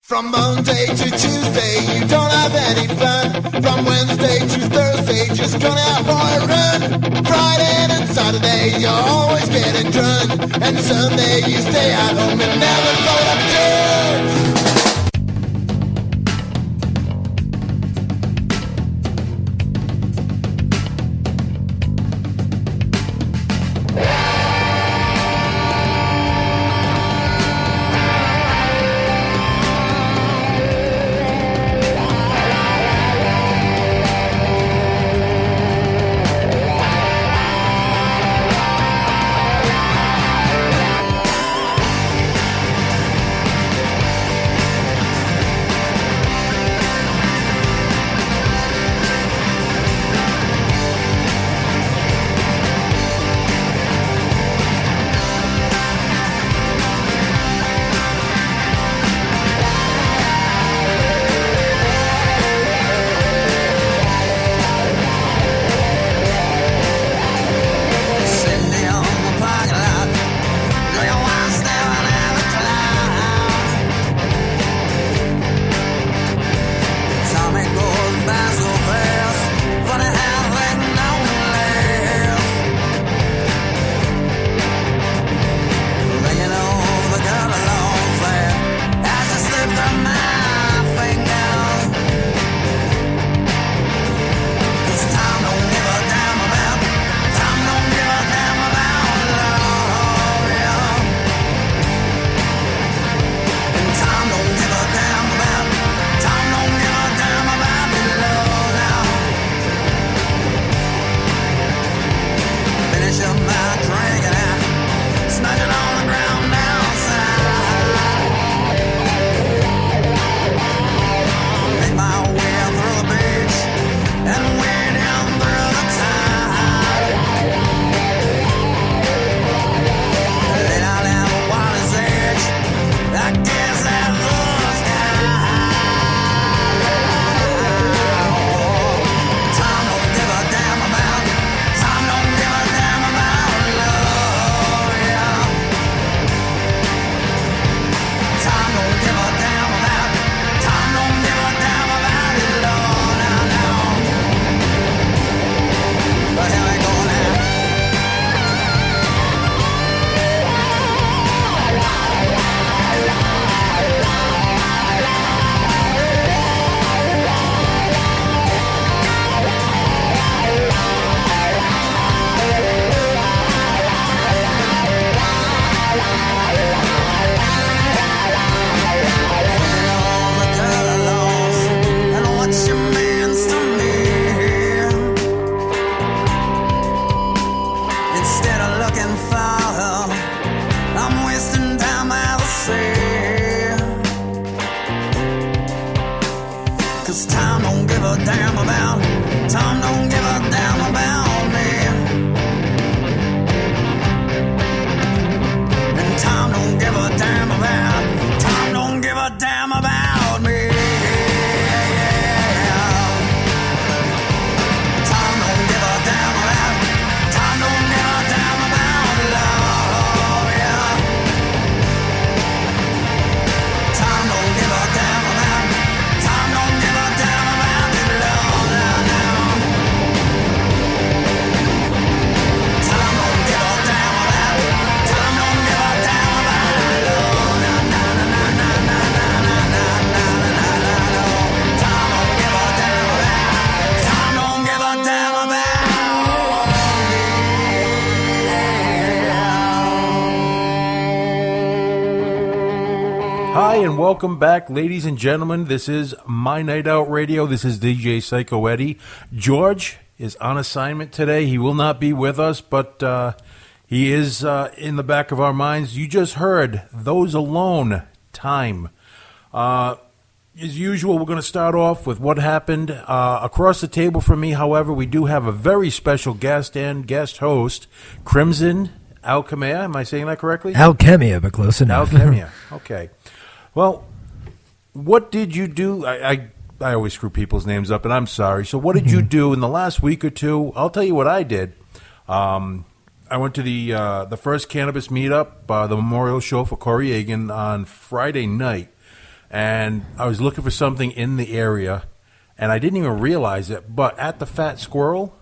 From Monday to Tuesday, you don't have any fun. From Wednesday to Thursday, just gonna have more run. Friday and Saturday, you're always getting drunk. And Sunday, you stay at home and never go to church. Hi, and welcome back, ladies and gentlemen. This is MyNightOut Radio. This is DJ Psycho Eddie. George is on assignment today. He will not be with us, but he is in the back of our minds. You just heard Those Alone, Time. As usual, we're going to start off with what happened. Across the table from me, however, we do have a very special guest and guest host, Crimson-al-khemia. Am I saying that correctly? Al-khemia, but close enough. Al-khemia, okay. Well, what did you do? I always screw people's names up, and I'm sorry. So what did you do in the last week or two? I'll tell you what I did. I went to the first cannabis meetup, the memorial show for Corey Egan on Friday night. and I was looking for something in the area, and I didn't even realize it, but at the Fat Squirrel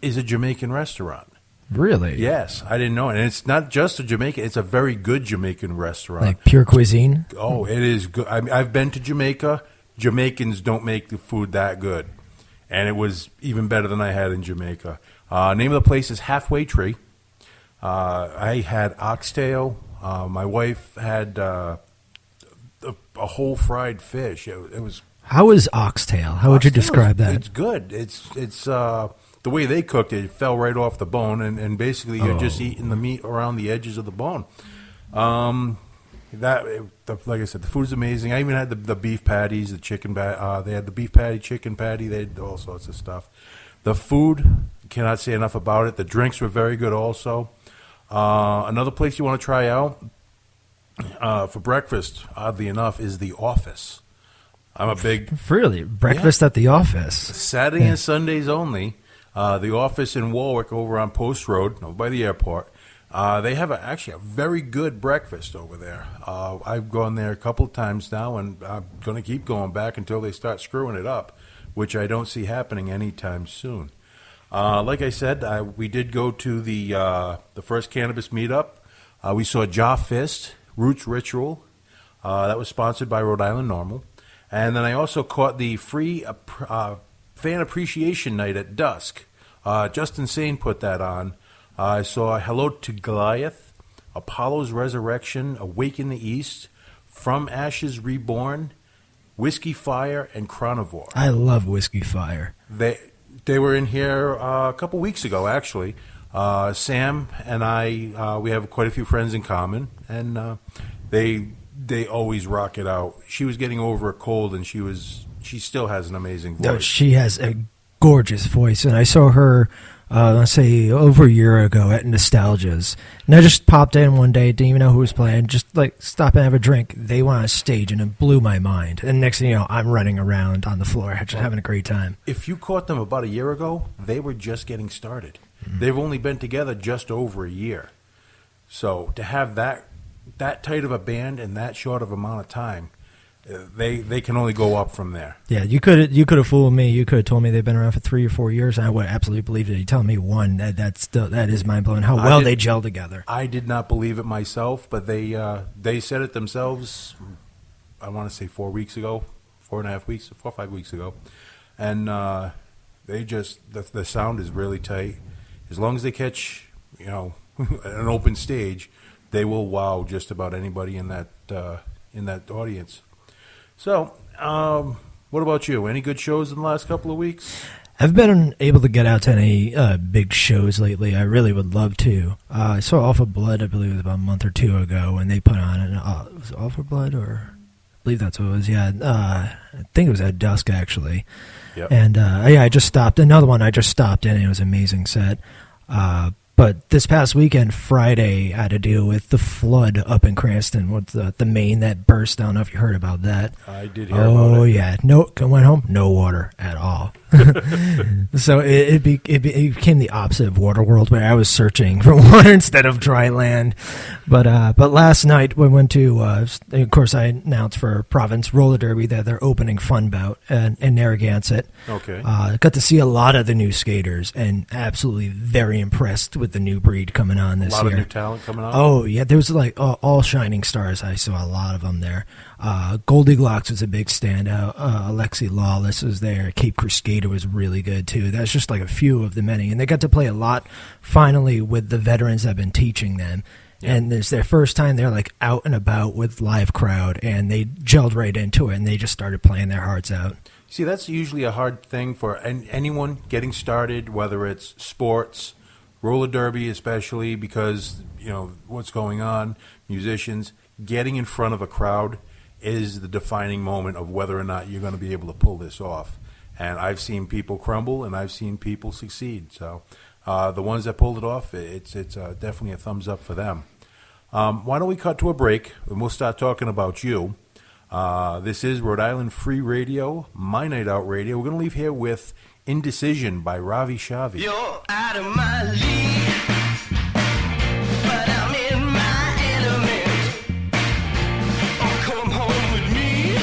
is a Jamaican restaurant. Really? Yes, I didn't know it. And it's not just a Jamaican, it's a very good Jamaican restaurant. Like pure cuisine? Oh, it is good. I've been to Jamaica. Jamaicans don't make the food that good. And it was even better than I had in Jamaica. Name of the place is Halfway Tree. I had oxtail. My wife had a whole fried fish. It was. How is oxtail? How would you describe that? It's good. It's the way they cooked it. It fell right off the bone, and basically you're just eating the meat around the edges of the bone. Like I said, the food's amazing. I even had the beef patties, the chicken. They had the beef patty, chicken patty. They had all sorts of stuff. The food, cannot say enough about it. The drinks were very good also. Another place you want to try out for breakfast, oddly enough, is The Office. I'm a big... Really? Breakfast at The Office? Saturday and Sundays only. The Office in Warwick over on Post Road, over by the airport. They have actually a very good breakfast over there. I've gone there a couple of times now, and I'm going to keep going back until they start screwing it up, which I don't see happening anytime soon. Like I said, we did go to the first cannabis meetup. We saw Jaw Fist, Roots Ritual. That was sponsored by Rhode Island Normal. And then I also caught the free fan appreciation night at dusk. Justin Sane put that on. I saw Hello to Goliath, Apollo's Resurrection, Awake in the East, From Ashes Reborn, Whiskey Fire, and Chronivore. I love Whiskey Fire. They were in here a couple weeks ago, actually. Sam and I, we have quite a few friends in common, and they always rock it out. She was getting over a cold, and she still has an amazing voice. No, she has a gorgeous voice, and I saw her, let's say, over a year ago at Nostalgia's. And I just popped in one day, didn't even know who was playing, just like stop and have a drink. They went on stage, and it blew my mind. And next thing you know, I'm running around on the floor, just having a great time. If you caught them about a year ago, they were just getting started. Mm-hmm. They've only been together just over a year. So to have that tight of a band in that short of amount of time, they can only go up from there. Yeah, you could have fooled me. You could have told me they've been around for 3 or 4 years, and I would absolutely believe it. You tell me one, that is mind blowing. How well they gel together. I did not believe it myself, but they said it themselves. I want to say 4 weeks ago, 4.5 weeks, 4 or 5 weeks ago, and they just the sound is really tight. As long as they catch an open stage, they will wow just about anybody in that audience. So, what about you? Any good shows in the last couple of weeks? I've been able to get out to any big shows lately. I really would love to. I saw Alpha Blood, I believe it was about a month or two ago, and they put on was it Alpha Blood, or I believe that's what it was. Yeah, I think it was at dusk actually. Yep. And I just stopped. Another one I just stopped in. And it was an amazing set. But this past weekend, Friday, I had to deal with the flood up in Cranston with the main that burst. I don't know if you heard about that. I did hear about it. Oh, yeah. Went home, no water at all. So it became the opposite of Waterworld, where I was searching for water instead of dry land. But last night we went to, of course, I announced for Providence roller derby that they're opening fun bout in Narragansett. Okay. Got to see a lot of the new skaters, and absolutely very impressed with the new breed coming on this year. A lot of new talent coming on? Oh, yeah. There was like all shining stars. I saw a lot of them there. Goldie Glocks was a big standout. Alexi Lawless was there. Cape Crusader was really good, too. That's just like a few of the many. And they got to play a lot, finally, with the veterans that have been teaching them. Yeah. And it's their first time they're like out and about with live crowd, and they gelled right into it, and they just started playing their hearts out. See, that's usually a hard thing for anyone getting started, whether it's sports, roller derby especially, because, what's going on, musicians, getting in front of a crowd is the defining moment of whether or not you're going to be able to pull this off. And I've seen people crumble, and I've seen people succeed. So the ones that pulled it off, it's definitely a thumbs up for them. Why don't we cut to a break, and we'll start talking about you. This is Rhode Island Free Radio, MyNightOut Radio. We're going to leave here with Indecision by Ravi Shavi. You're out of my league, but I'm in my element. Oh, come home with me.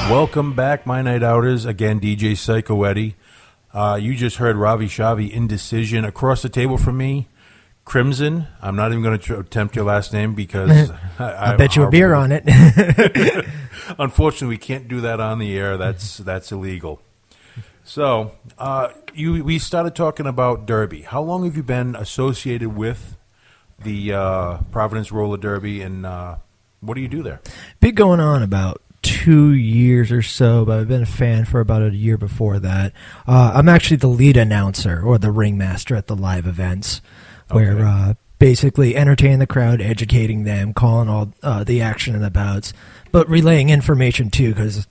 Welcome back, my night outers. Again, DJ Psycho Eddie. You just heard Ravi Shavi, Indecision. Across the table from me, Crimson. I'm not even going to attempt your last name because I bet you a beer on it. Unfortunately, we can't do that on the air. That's illegal. So, we started talking about Derby. How long have you been associated with the Providence Roller Derby, and what do you do there? Been going on about 2 years or so, but I've been a fan for about a year before that. I'm actually the lead announcer or the ringmaster at the live events, where basically entertaining the crowd, educating them, calling all the action and the bouts, but relaying information too, because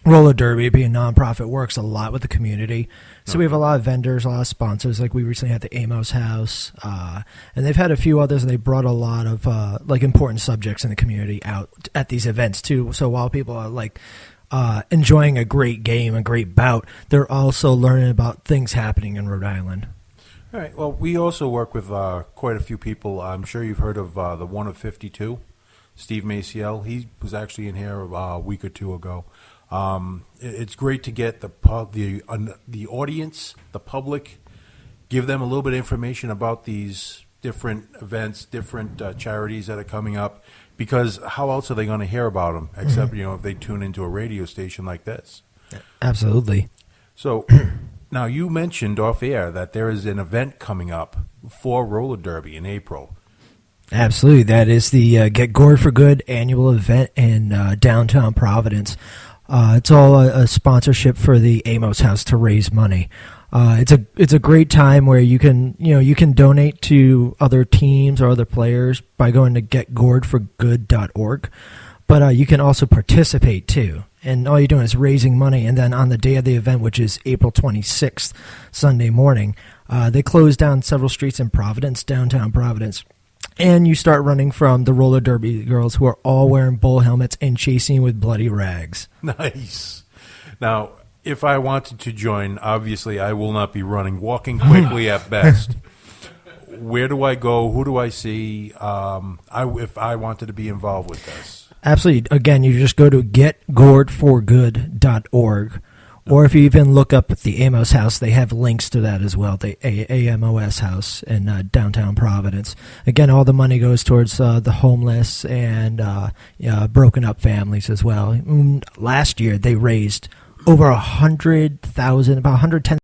roller derby, being a nonprofit, works a lot with the community. So we have a lot of vendors, a lot of sponsors. Like we recently had the Amos House, and they've had a few others, and they brought a lot of important subjects in the community out at these events too. So while people are enjoying a great game, a great bout, they're also learning about things happening in Rhode Island. All right. Well, we also work with quite a few people. I'm sure you've heard of the One of 52, Steve Maciel. He was actually in here a week or two ago. It's great to get the audience, the public, give them a little bit of information about these different events, different charities that are coming up, because how else are they going to hear about them except if they tune into a radio station like this? Absolutely. So now you mentioned off air that there is an event coming up for roller derby in April. Absolutely, that is the Get Gored for Good annual event in downtown Providence. It's all a sponsorship for the Amos House to raise money. It's a great time where you can donate to other teams or other players by going to getgoredforgood.org, but you can also participate too. And all you're doing is raising money. And then on the day of the event, which is April 26th, Sunday morning, they close down several streets in Providence, downtown Providence. And you start running from the roller derby girls who are all wearing bull helmets and chasing with bloody rags. Nice. Now, if I wanted to join, obviously I will not be running, walking quickly at best. Where do I go? Who do I see if I wanted to be involved with this? Absolutely. Again, you just go to getgoredforgood.org. Or if you even look up at the Amos House, they have links to that as well, the AMOS House in downtown Providence. Again, all the money goes towards the homeless and broken up families as well. Last year, they raised over 100,000, about 110,000